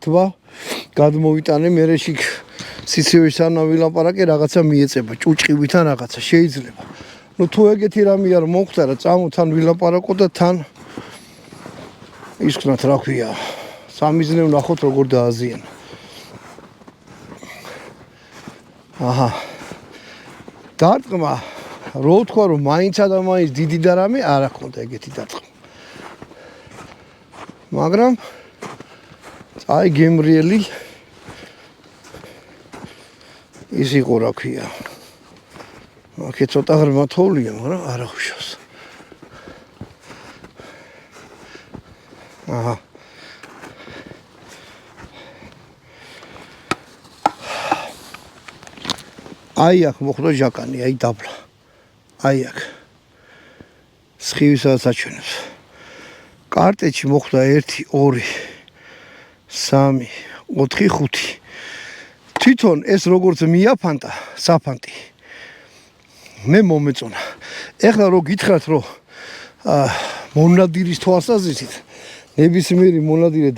თვა გადმოვიტანე მე შიგ სიცივისთან ვილაპარაკე რაღაცა მიეწება ჭუჭყივითან რაღაცა შეიძლება ნუ თუ ეგეთი რამე არ მოხდა რა წამოთან ვილაპარაკო და თან ისქნათ რა ქვია სამიზნე ვნახოთ როგორ დააზიან აჰა დარტყმა რო თქვა რომ მაინცა და მაინც დიდი და რამე არ აქვს ეგეთი დარტყმა მაგრამ აი გემრიელი ის იყო რა ქვია აქ ცოტა ღრმა თოვლია მაგრამ არ ახუშავს აჰა აი აქ მოხდა ჟაკანი აი დაბლა აი აქ სხივისაც აჩვენებს კარტეჩი მოხდა 1 2 3 4 5 თვითონ ეს როგორც მიაფანტა საფანტი მე მომეწონა ეხლა რო გითხრათ რომ მონადირის თვალსაზრისით ნებისმიერი მონადირე